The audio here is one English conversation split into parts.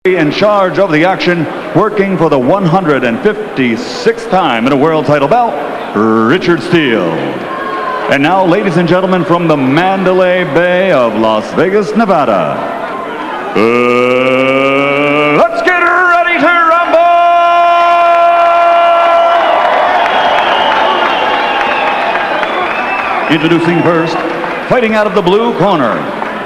In charge of the action, working for the 156th time in a world title bout, Richard Steele. And now, ladies and gentlemen, from the Mandalay Bay of Las Vegas, Nevada, let's get ready to rumble! Introducing first, fighting out of the blue corner,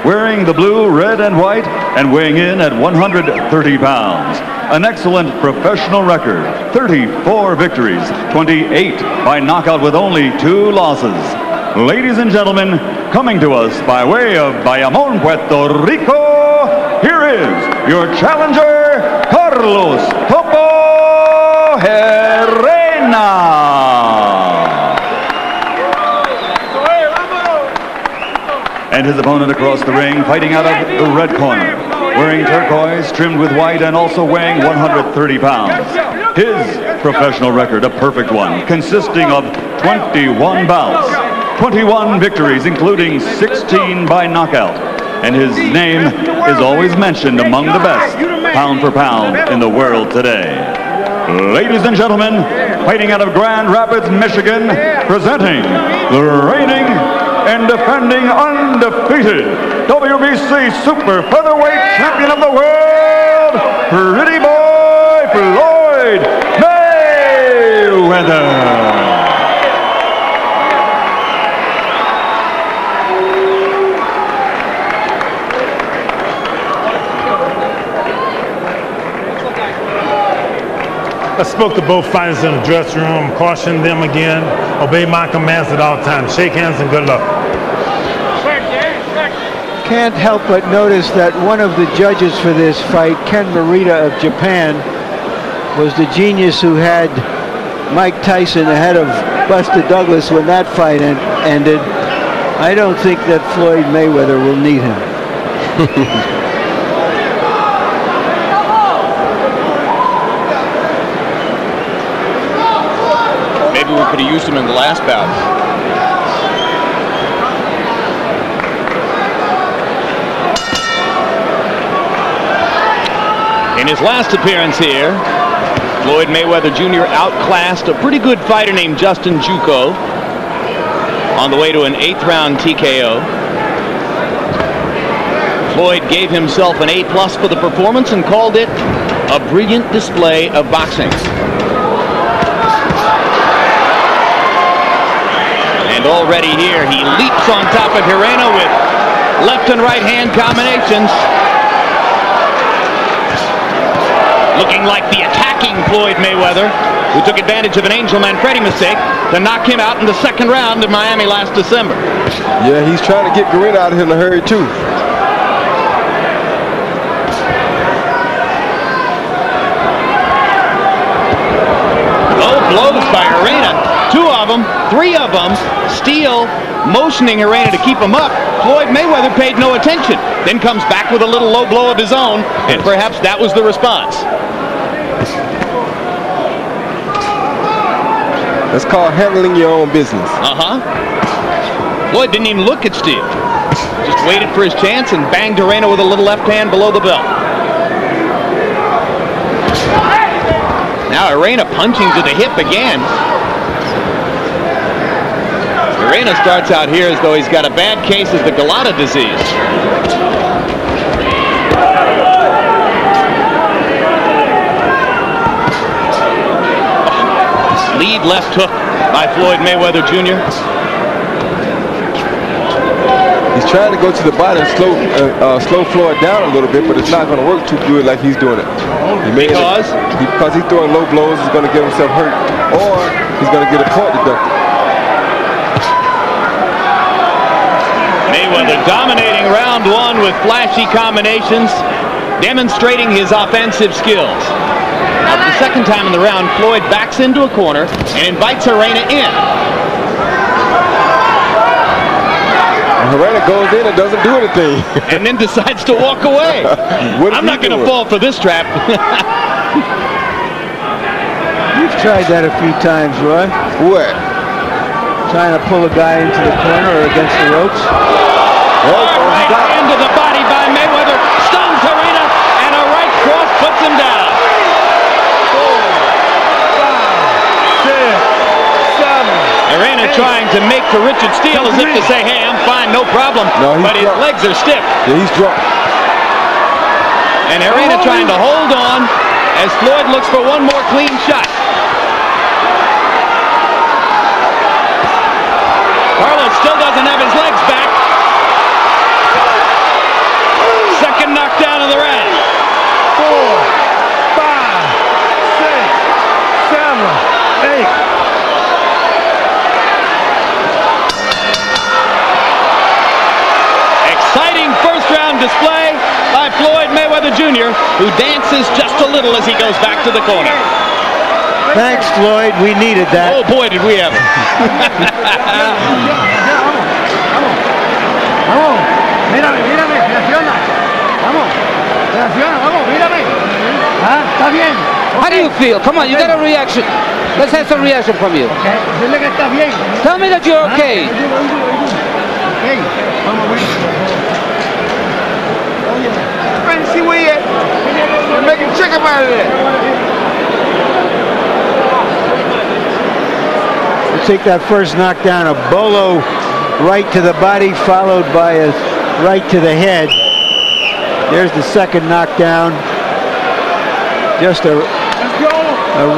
wearing the blue, red, and white, and weighing in at 130 pounds. An excellent professional record, 34 victories, 28 by knockout with only 2 losses. Ladies and gentlemen, coming to us by way of Bayamon, Puerto Rico, here is your challenger, Carlos Topo Gerena. And his opponent across the ring, fighting out of the red corner, wearing turquoise, trimmed with white, and also weighing 130 pounds. His professional record, a perfect one, consisting of 21 bouts, 21 victories, including 16 by knockout. And his name is always mentioned among the best, pound for pound, in the world today. Ladies and gentlemen, fighting out of Grand Rapids, Michigan, presenting the reigning and defending undefeated WBC Super Featherweight Champion of the world, Pretty Boy Floyd Mayweather. I spoke to both fighters in the dressing room, cautioned them again, obey my commands at all times. Shake hands and good luck. Can't help but notice that one of the judges for this fight, Ken Morita of Japan, was the genius who had Mike Tyson ahead of Buster Douglas when that fight ended. I don't think that Floyd Mayweather will need him. Maybe we could have used him in the last bout. In his last appearance here, Floyd Mayweather Jr. outclassed a pretty good fighter named Justin Juco on the way to an 8th round TKO. Floyd gave himself an A+ for the performance and called it a brilliant display of boxing. And already here, he leaps on top of Gerena with left and right hand combinations. Looking like the attacking Floyd Mayweather, who took advantage of an Angel Manfredi mistake to knock him out in the 2nd round in Miami last December. Yeah, he's trying to get Gerena out of here in a hurry, too. Low blows by Gerena. 2 of them, 3 of them. Steele motioning Gerena to keep him up. Floyd Mayweather paid no attention. Then comes back with a little low blow of his own, and perhaps that was the response. That's called handling your own business. Floyd didn't even look at Steele. Just waited for his chance and banged Gerena with a little left hand below the belt. Now Gerena punching to the hip again. Gerena starts out here as though he's got a bad case of the Galata disease. Lead left hook by Floyd Mayweather Jr. He's trying to go to the body and slow Floyd down a little bit, but it's not going to work too good like he's doing it. Because he's throwing low blows, he's going to get himself hurt, or he's going to get a point deducted. Mayweather dominating round 1 with flashy combinations, demonstrating his offensive skills. Now, for the 2nd time in the round, Floyd backs into a corner and invites Gerena in. Gerena goes in and doesn't do anything. And then decides to walk away. I'm not going to fall for this trap. You've tried that a few times, Roy. What? Trying to pull a guy into the corner or against the ropes. Hard right into the body by Mayweather. Stuns Gerena, and a right cross trying to make to Richard Steele as if to say, hey, I'm fine, no problem. No, but his legs are stiff. Yeah, he's drunk. And Gerena trying to hold on as Floyd looks for one more clean shot. Carlos still doesn't have his legs back. Second knockdown of the round. 4, 5, 6, 7, 8. Exciting first round display by Floyd Mayweather Jr., who dances just a little as he goes back to the corner. Thanks, Floyd. We needed that. Oh, boy, did we ever. How do you feel? Come on, you got a reaction. Let's have some reaction from you. Tell me that you're okay. See where you at? You're making chicken out of that. We'll take that first knockdown, a bolo right to the body, followed by a right to the head. There's the second knockdown. Just a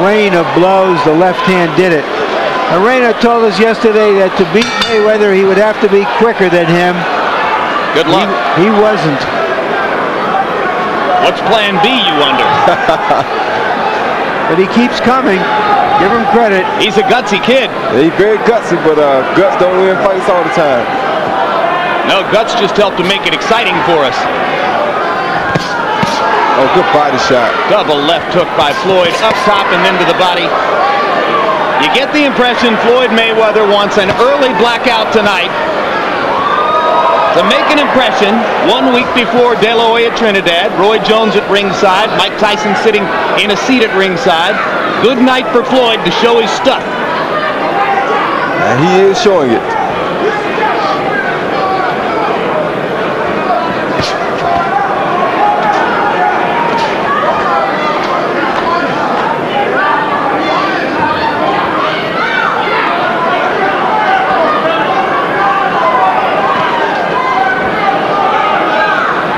rain of blows. The left hand did it. Gerena told us yesterday that to beat Mayweather, he would have to be quicker than him. Good luck. He wasn't. What's plan B, you wonder? But he keeps coming. Give him credit. He's a gutsy kid. He's very gutsy, but guts don't win fights all the time. No, guts just help to make it exciting for us. Oh, good body shot. Double left hook by Floyd, up top and then to the body. You get the impression Floyd Mayweather wants an early blackout tonight to make an impression. 1 week before De La Hoya Trinidad, Roy Jones at ringside, Mike Tyson sitting in a seat at ringside. Good night for Floyd to show his stuff. And he is showing it.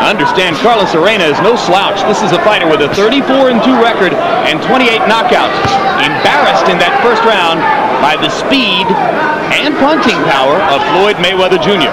Understand, Carlos Gerena is no slouch. This is a fighter with a 34-2 record and 28 knockouts. Embarrassed in that first round by the speed and punching power of Floyd Mayweather Jr.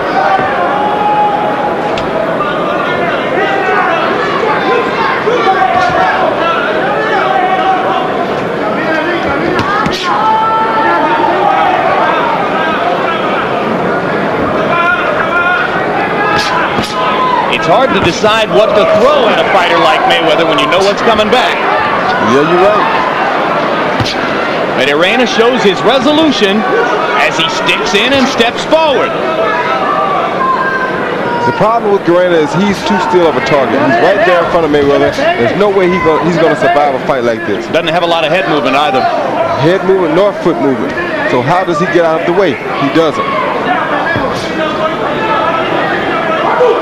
It's hard to decide what to throw at a fighter like Mayweather when you know what's coming back. Yeah, you're right. But Gerena shows his resolution as he sticks in and steps forward. The problem with Gerena is he's too still of a target. He's right there in front of Mayweather. There's no way he's going to survive a fight like this. Doesn't have a lot of head movement either. Head movement nor foot movement. So how does he get out of the way? He doesn't.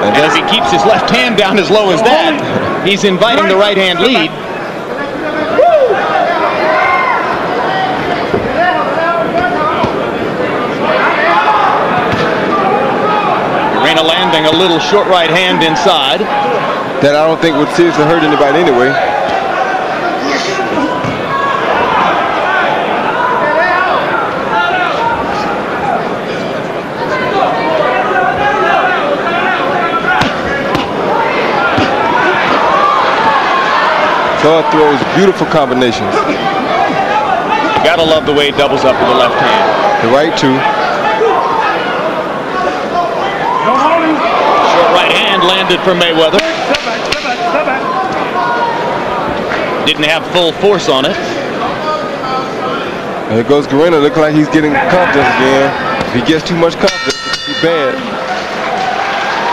And as he keeps his left hand down as low as that, he's inviting the right hand lead. Gerena landing a little short right hand inside. That I don't think would seriously hurt anybody anyway. Todd throws beautiful combinations. Gotta love the way he doubles up with the left hand. The right too. Short right hand landed for Mayweather. Didn't have full force on it. And here goes Gerena, looking like he's getting confidence again. If he gets too much confidence, it could be bad.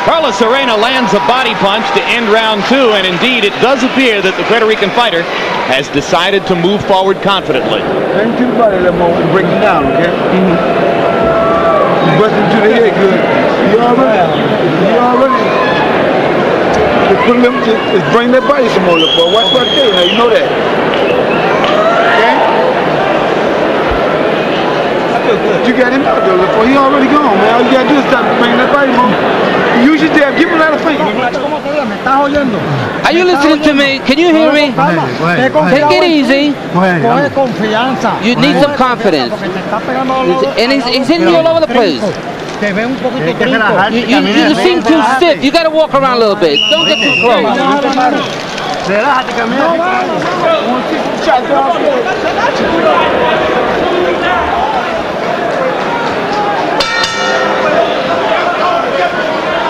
Carlos Gerena lands a body punch to end round 2, and indeed it does appear that the Puerto Rican fighter has decided to move forward confidently. Bring to the body that moment and break him down, okay? You bust him to the head good. You all right? You all right? Just put him, just bring that body some more, look, boy. Watch what I tell you now, you know that. Okay? You got him out there before he already gone, man. All you gotta do is stop bringing that body home. You should have give him a lot of faith. Are you listening to me? Can you hear me? Take it easy. You need some confidence. And he's hitting you all over the place. You seem too stiff. You got to walk around a little bit. Don't get too close.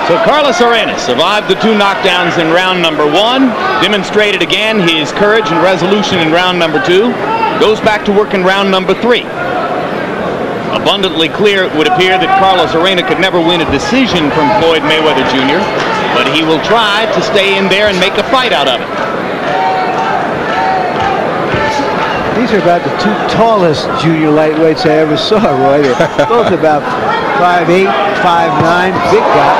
So Carlos Arenas survived the 2 knockdowns in round number 1, demonstrated again his courage and resolution in round number 2, goes back to work in round number 3. Abundantly clear, it would appear that Carlos Arenas could never win a decision from Floyd Mayweather Jr., but he will try to stay in there and make a fight out of it. These are about the 2 tallest junior lightweights I ever saw, Roy. They're both about 5'8", 5'9", big guy,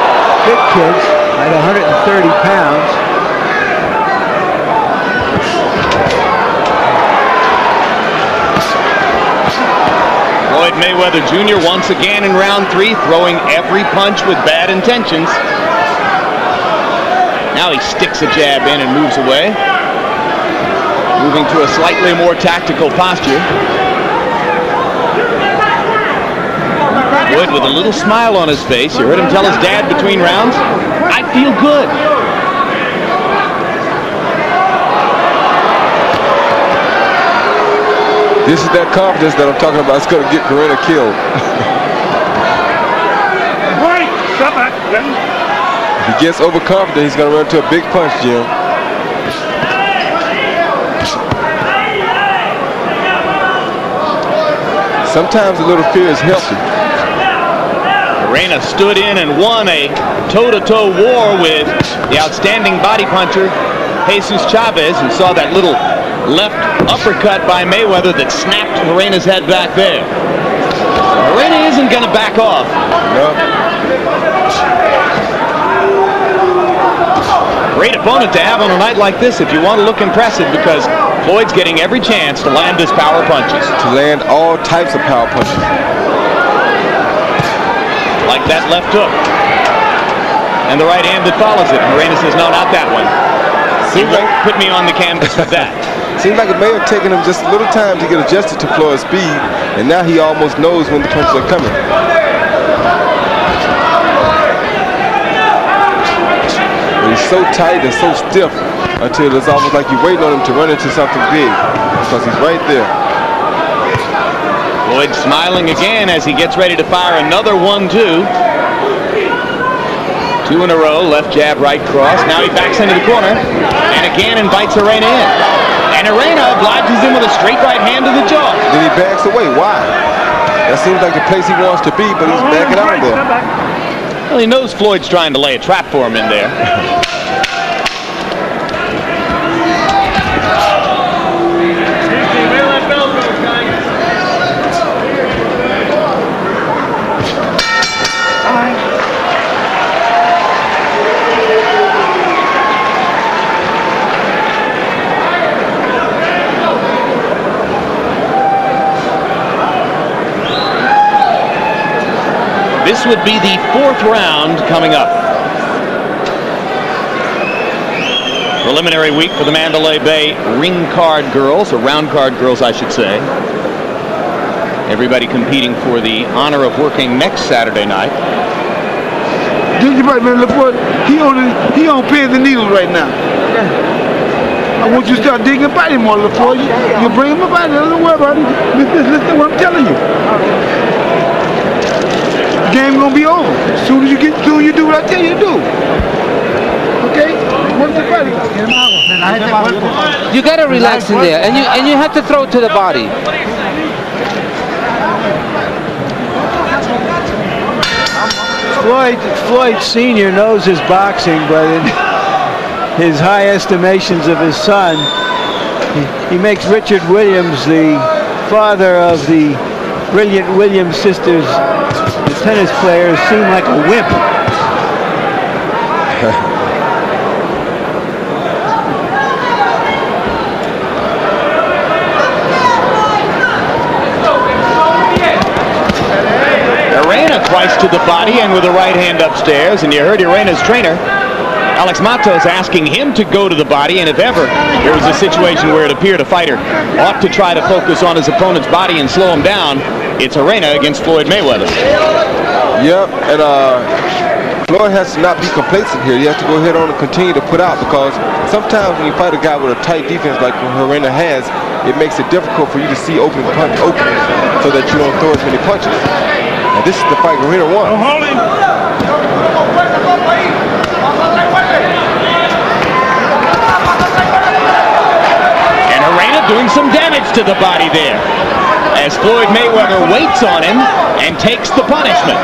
big kids at 130 pounds. Floyd Mayweather Jr. once again in round 3, throwing every punch with bad intentions. Now he sticks a jab in and moves away, moving to a slightly more tactical posture. Floyd with a little smile on his face. You heard him tell his dad between rounds, "I feel good." This is that confidence that I'm talking about. It's going to get Gerena killed. If he gets overconfident, he's going to run into a big punch, Jim. Sometimes a little fear is healthy. Gerena stood in and won a toe-to-toe war with the outstanding body puncher, Jesus Chavez, and saw that little left uppercut by Mayweather that snapped Gerena's head back there. Gerena isn't going to back off. No. Great opponent to have on a night like this if you want to look impressive, because Floyd's getting every chance to land his power punches. To land all types of power punches. Like that left hook. And the right hand that follows it. Gerena says, no, not that one. He won't put me on the canvas with that. Seems like it may have taken him just a little time to get adjusted to Floyd's speed, and now he almost knows when the punches are coming. But he's so tight and so stiff until it's almost like you're waiting on him to run into something big, because he's right there. Floyd smiling again as he gets ready to fire another 1-2. 2 in a row, left jab, right cross. Now he backs into the corner and again invites Gerena in. And Gerena obliges him with a straight right hand to the jaw. Then he backs away. Why? That seems like the place he wants to be, but he's backing out of there. Well, he knows Floyd's trying to lay a trap for him in there. This would be the 4th round coming up. Preliminary week for the Mandalay Bay ring card girls, or round card girls, I should say. Everybody competing for the honor of working next Saturday night. Did you right, man? Look for it. He on pins and needles right now. I want you to start digging about him more, LaFleur. You bring him about it. Don't worry about it. Listen to what I'm telling you. The game gonna be over. As soon as you do what I tell you to do. Okay? What's the fight? You gotta relax in there, and you have to throw it to the body. Floyd Sr. knows his boxing, but in his high estimations of his son, he makes Richard Williams, the father of the brilliant Williams sisters, the tennis players, seem like a wimp. twice to the body and with a right hand upstairs. And you heard Gerena's trainer, Alex Matos, asking him to go to the body, and if ever there was a situation where it appeared a fighter ought to try to focus on his opponent's body and slow him down, it's Gerena against Floyd Mayweather. Yep, and Floyd has to not be complacent here. He has to go ahead on and continue to put out, because sometimes when you fight a guy with a tight defense like Gerena has, it makes it difficult for you to see opening so that you don't throw as many punches. And this is the fight Gerena won. And Gerena doing some damage to the body there, as Floyd Mayweather waits on him and takes the punishment.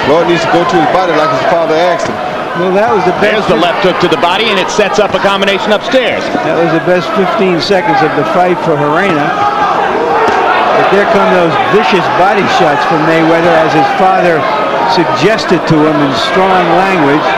Floyd needs to go to his body like his father asked him. Well, that was the best. There's the left hook to the body, and it sets up a combination upstairs. That was the best 15 seconds of the fight for Gerena. But there come those vicious body shots from Mayweather, as his father suggested to him in strong language.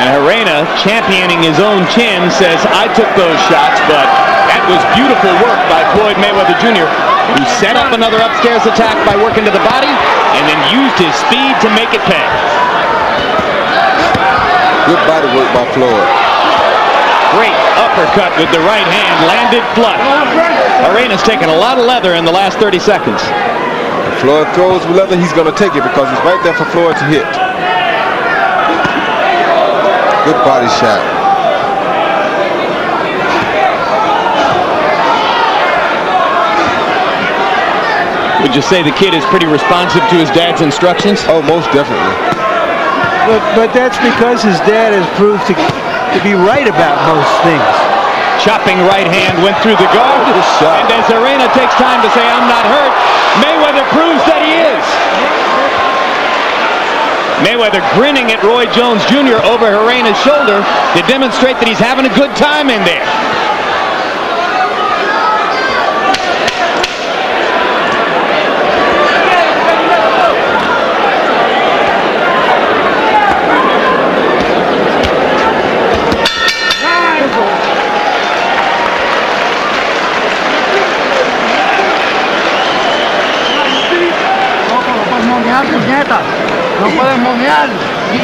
And Gerena, championing his own chin, says, I took those shots, but that was beautiful work by Floyd Mayweather Jr., who set up another upstairs attack by working to the body and then used his speed to make it pay. Good body work by Floyd. Great uppercut with the right hand, landed flush. Gerena's taken a lot of leather in the last 30 seconds. If Floyd throws with leather, he's going to take it, because it's right there for Floyd to hit. Good body shot. Would you say the kid is pretty responsive to his dad's instructions? Oh, most definitely. But that's because his dad has proved to be right about most things. Chopping right hand went through the guard. And as Gerena takes time to say, I'm not hurt, Mayweather proves that he is. Mayweather grinning at Roy Jones Jr. over Gerena's shoulder to demonstrate that he's having a good time in there.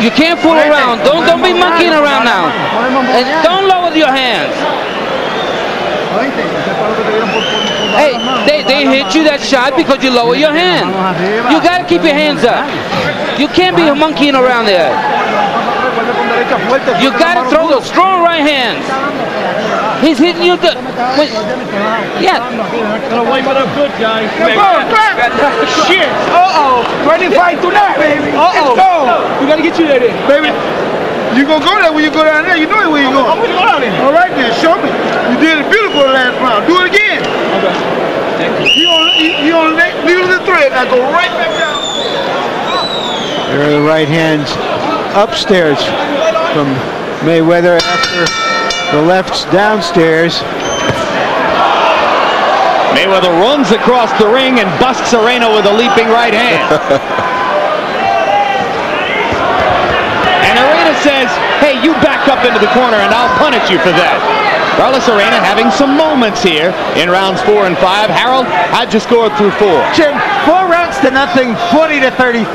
You can't fool around. Don't be monkeying around now. And don't lower your hands. Hey, they hit you that shot because you lower your hand. You got to keep your hands up. You can't be monkeying around there. You got to throw those strong right hands. He's hitting you. Yeah. Good guy. Shit. Uh-oh. 25 to that, baby. Uh-oh. We got to get you there, baby. You gonna go there when you go down there. You know where you going. I'm gonna go down there. All right then, show me. You did it beautiful last round. Do it again. Okay. Thank you. You on the needle of the thread. Now go right back down. There are the right hands upstairs from Mayweather after the lefts downstairs. Mayweather runs across the ring and busts Gerena with a leaping right hand. And Gerena says, hey, you back up into the corner and I'll punish you for that. Carlos Gerena having some moments here in rounds 4 and 5. Harold, how'd you score through 4? Jim, 4 rounds to nothing, 40-34,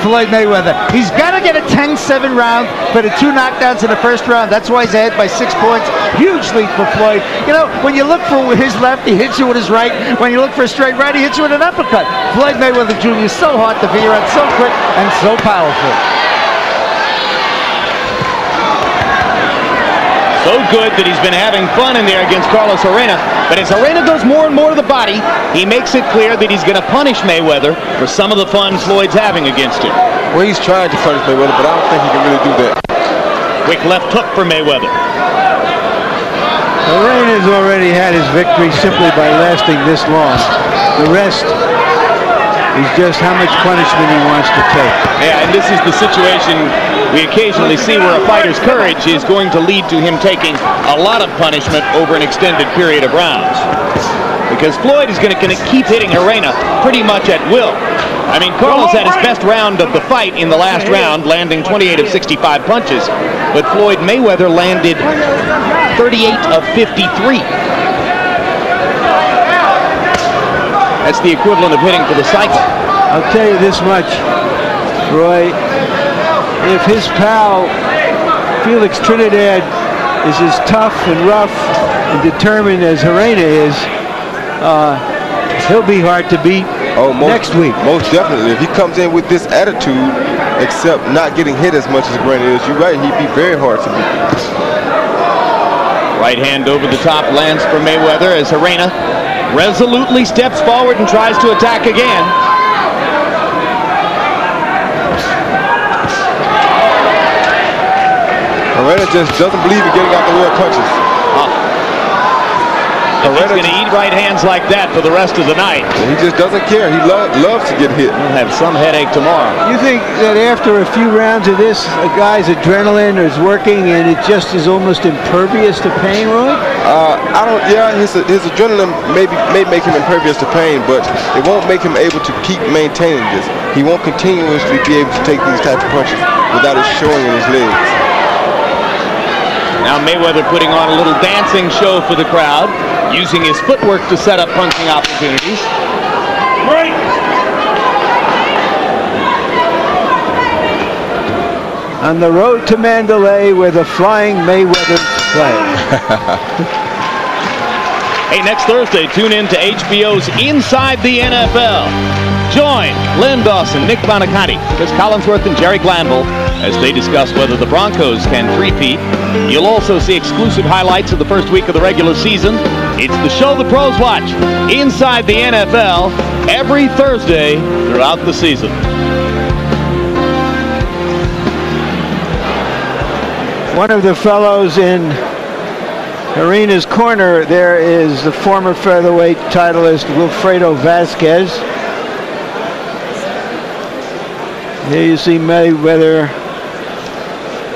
Floyd Mayweather. He's got to get a 10-7 round for the 2 knockdowns in the first round. That's why he's ahead by 6 points. Huge lead for Floyd. You know, when you look for his left, he hits you with his right. When you look for a straight right, he hits you with an uppercut. Floyd Mayweather Jr. is so hard to figure out, so quick and so powerful. So good that he's been having fun in there against Carlos Gerena. But as Gerena goes more and more to the body, he makes it clear that he's going to punish Mayweather for some of the fun Floyd's having against him. Well, he's trying to punish Mayweather, but I don't think he can really do that. Quick left hook for Mayweather. Gerena's already had his victory simply by lasting this long. The rest is just how much punishment he wants to take. Yeah, and this is the situation we occasionally see where a fighter's courage is going to lead to him taking a lot of punishment over an extended period of rounds. because Floyd is going to keep hitting Gerena pretty much at will. I mean, Carlos had his best round of the fight in the last round, landing 28 of 65 punches, but Floyd Mayweather landed 38 of 53. That's the equivalent of hitting for the cycle. I'll tell you this much, Roy. If his pal Felix Trinidad is as tough and rough and determined as Gerena is, he'll be hard to beat next week. Most definitely. If he comes in with this attitude, except not getting hit as much as Gerena is, you're right, he'd be very hard to beat. Right hand over the top lands for Mayweather as Gerena resolutely steps forward and tries to attack again. Gerena just doesn't believe in getting out the way of punches. He's going to eat right hands like that for the rest of the night. He just doesn't care. He loves to get hit. He'll have some headache tomorrow. You think that after a few rounds of this, a guy's adrenaline is working and it just is almost impervious to pain, Roy? I don't. Yeah, his adrenaline may make him impervious to pain, but it won't make him able to keep maintaining this. He won't continuously be able to take these types of punches without it showing in his legs. Now Mayweather putting on a little dancing show for the crowd, using his footwork to set up punching opportunities. Right. On the road to Mandalay, where the Flying Mayweathers play. Hey, next Thursday, tune in to HBO's Inside the NFL. Join Len Dawson, Nick Bonaconti, Chris Collinsworth, and Jerry Glanville as they discuss whether the Broncos can three-peat. You'll also see exclusive highlights of the first week of the regular season. It's the show the pros watch, Inside the NFL, every Thursday throughout the season. One of the fellows in Gerena's corner there is the former featherweight titleist Wilfredo Vasquez. Here you see Mayweather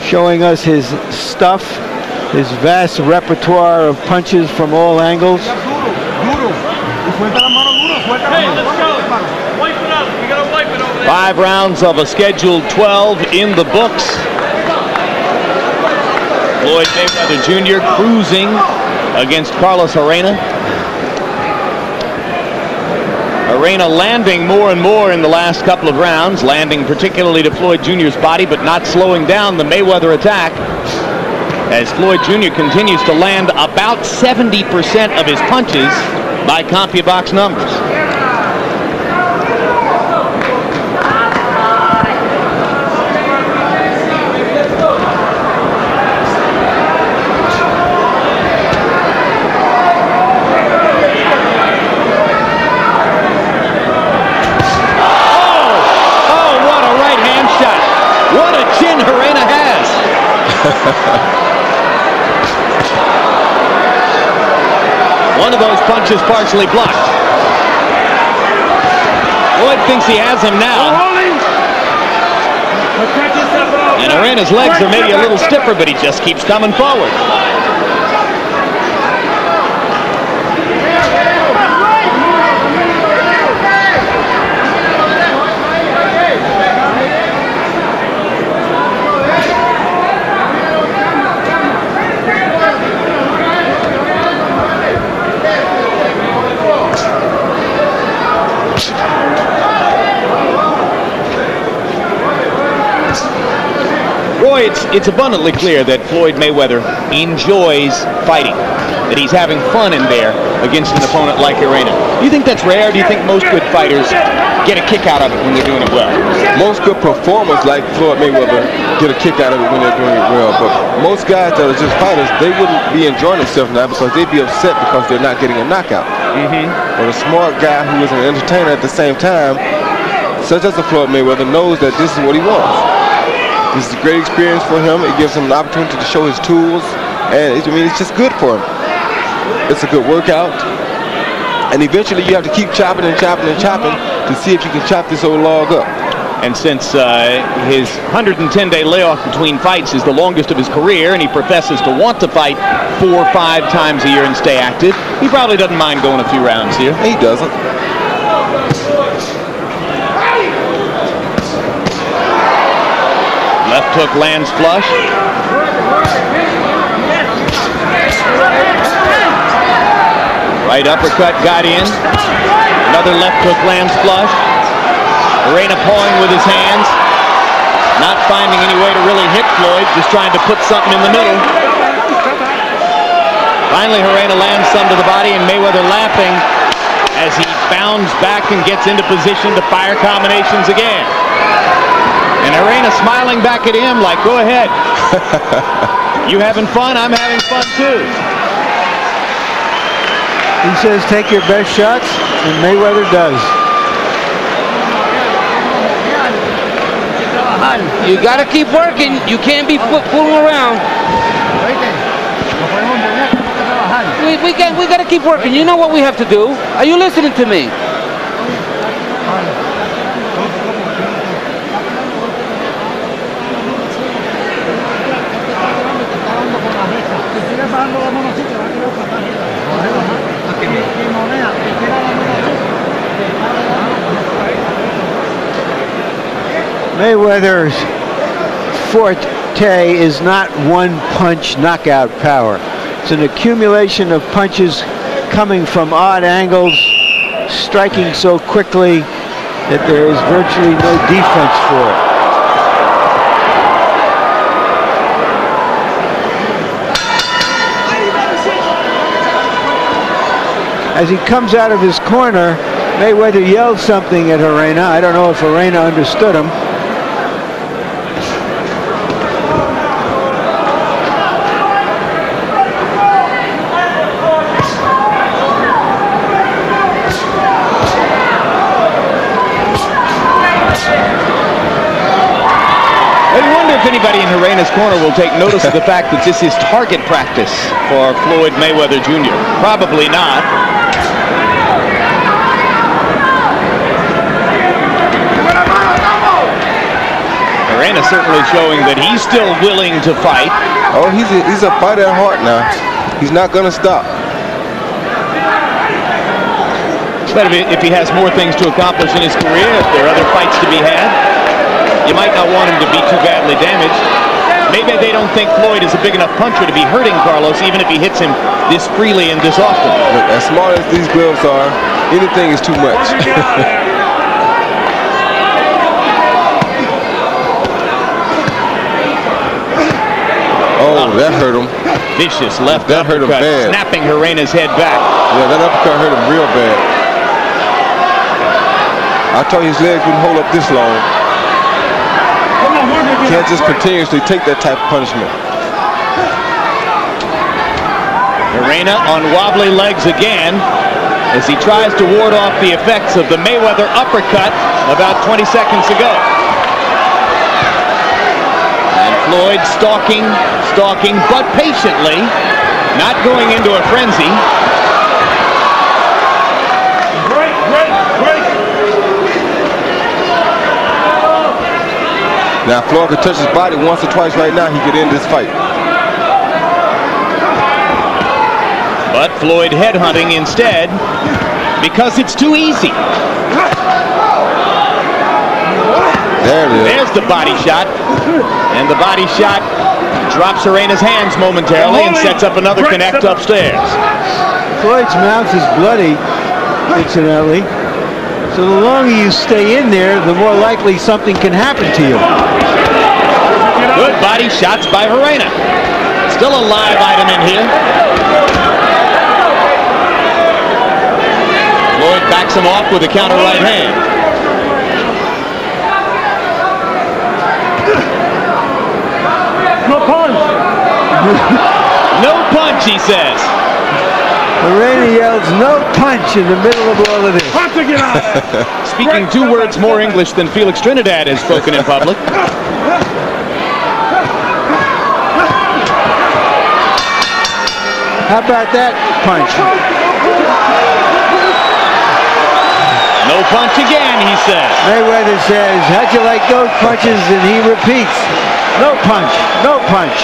showing us his stuff, his vast repertoire of punches from all angles. Hey, let's go. Wipe it up. We gotta wipe it over there. 5 rounds of a scheduled 12 in the books. Floyd Mayweather Jr. cruising against Carlos Gerena. Gerena landing more and more in the last couple of rounds, landing particularly to Floyd Jr.'s body, but not slowing down the Mayweather attack, as Floyd Jr. continues to land about 70% of his punches by CompuBox numbers. One of those punches partially blocked. Floyd thinks he has him now. And Gerena's legs are maybe a little stiffer, but he just keeps coming forward. Roy, it's abundantly clear that Floyd Mayweather enjoys fighting, that he's having fun in there against an opponent like Gerena. Do you think that's rare? Do you think most good fighters get a kick out of it when they're doing it well? Most good performers like Floyd Mayweather get a kick out of it when they're doing it well, but most guys that are just fighters, they wouldn't be enjoying themselves now because they'd be upset because they're not getting a knockout. But a smart guy who is an entertainer at the same time, such as the Floyd Mayweather, knows that this is what he wants. This is a great experience for him. It gives him an opportunity to show his tools, and it's just good for him. It's a good workout, and eventually you have to keep chopping and chopping and chopping to see if you can chop this old log up. And since his 110-day layoff between fights is the longest of his career, and he professes to want to fight 4 or 5 times a year and stay active, he probably doesn't mind going a few rounds here. He doesn't. Left hook lands flush. Right uppercut got in. Another left hook lands flush. Gerena pawing with his hands. Not finding any way to really hit Floyd, just trying to put something in the middle. Finally, Gerena lands some to the body, and Mayweather laughing as he bounds back and gets into position to fire combinations again. And Gerena smiling back at him like, go ahead. You having fun? I'm having fun too. He says take your best shots, and Mayweather does. You got to keep working. You can't be fooling around. We got to keep working. You know what we have to do. Are you listening to me? Mayweather's forte is not one-punch knockout power. It's an accumulation of punches coming from odd angles, striking so quickly that there is virtually no defense for it. As he comes out of his corner, Mayweather yelled something at Gerena. I don't know if Gerena understood him. Anybody in Gerena's corner will take notice of the fact that this is target practice for Floyd Mayweather Jr. Probably not. Gerena certainly showing that he's still willing to fight. Oh, he's a fighter at heart now. He's not going to stop. But if he has more things to accomplish in his career, if there are other fights to be had, you might not want him to be too badly damaged. Maybe they don't think Floyd is a big enough puncher to be hurting Carlos, even if he hits him this freely and this often. Look, as smart as these gloves are, anything is too much. Oh, that hurt him. Vicious left that hurt him bad. Snapping Gerena's head back. Yeah, that uppercut hurt him real bad. I thought his legs wouldn't hold up this long. Can't just continuously take that type of punishment. Gerena on wobbly legs again as he tries to ward off the effects of the Mayweather uppercut about 20 seconds ago. And Floyd stalking, but patiently, not going into a frenzy. Now, if Floyd could touch his body once or twice right now, he could end this fight. But Floyd headhunting instead because it's too easy. There it is. There's the body shot. And the body shot drops Gerena's hands momentarily and sets up another connect upstairs. Floyd's mouth is bloody, incidentally. So the longer you stay in there, the more likely something can happen to you. Good body shots by Gerena. Still a live item in here. Floyd backs him off with a counter right hand. No punch. No punch, he says. Gerena yells, no punch, in the middle of all of this. Speaking 2 words more English than Felix Trinidad has spoken in public. How about that punch? No punch again, he says. Mayweather says, how'd you like those punches? And he repeats, no punch, no punch.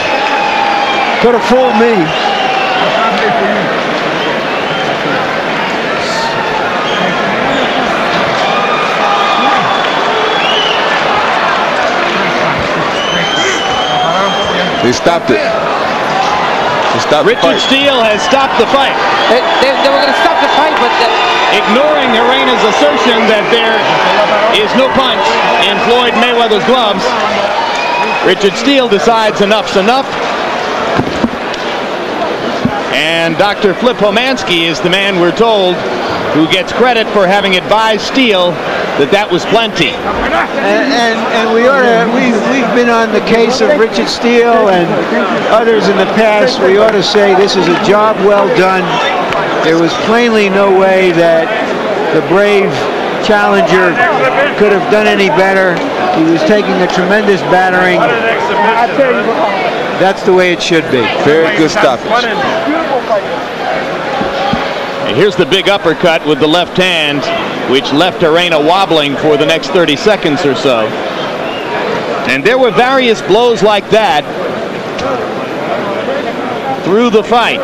Could have fooled me. They stopped it. Richard Steele has stopped the fight. They were going to stop the fight, but... Ignoring Gerena's assertion that there is no punch in Floyd Mayweather's gloves, Richard Steele decides enough's enough. And Dr. Flip Homansky is the man, we're told, who gets credit for having advised Steele that was plenty. And we've been on the case of Richard Steele and others in the past. We ought to say this is a job well done. There was plainly no way that the brave challenger could have done any better. He was taking a tremendous battering. That's the way it should be. Very good stoppage. And here's the big uppercut with the left hand, which left Gerena wobbling for the next 30 seconds or so. And there were various blows like that through the fight.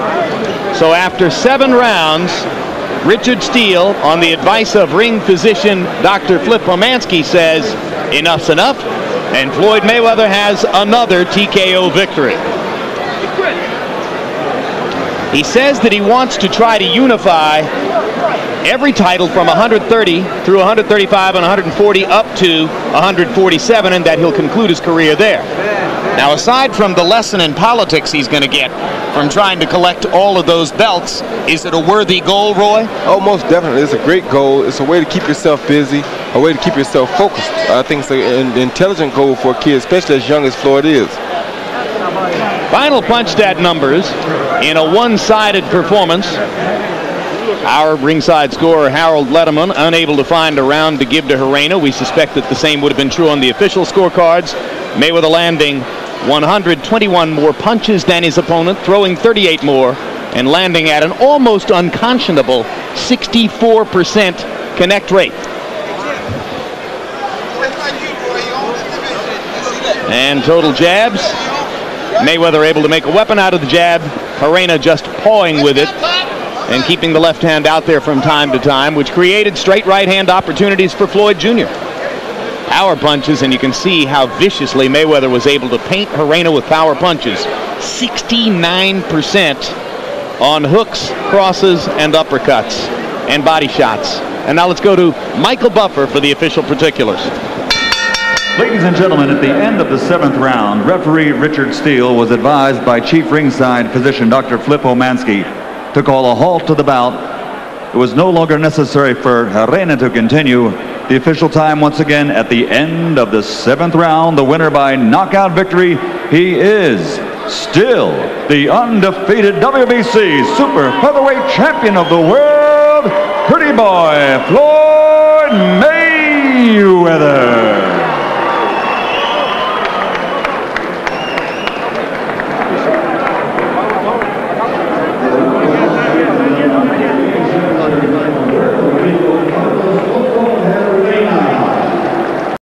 So after 7 rounds, Richard Steele, on the advice of ring physician Dr. Flip Homansky, says enough's enough, and Floyd Mayweather has another TKO victory. He says that he wants to try to unify every title from 130 through 135 and 140 up to 147, and that he'll conclude his career there. Now, aside from the lesson in politics he's going to get from trying to collect all of those belts, is it a worthy goal, Roy? Oh, most definitely. It's a great goal. It's a way to keep yourself busy, a way to keep yourself focused. I think it's an intelligent goal for a kid, especially as young as Floyd is. Final punch stat numbers in a one-sided performance. Our ringside scorer, Harold Letterman, unable to find a round to give to Gerena. We suspect that the same would have been true on the official scorecards. Mayweather landing 121 more punches than his opponent, throwing 38 more, and landing at an almost unconscionable 64% connect rate. And total jabs. Mayweather able to make a weapon out of the jab. Gerena just pawing with it and keeping the left hand out there from time to time, which created straight right hand opportunities for Floyd Jr. Power punches, and you can see how viciously Mayweather was able to paint Gerena with power punches. 69% on hooks, crosses, and uppercuts, and body shots. And now let's go to Michael Buffer for the official particulars. Ladies and gentlemen, at the end of the 7th round, referee Richard Steele was advised by Chief Ringside Physician Dr. Flip Homansky to call a halt to the bout. It was no longer necessary for Gerena to continue. The official time once again at the end of the 7th round, the winner by knockout victory, he is still the undefeated WBC Super Featherweight Champion of the World, Pretty Boy Floyd Mayweather.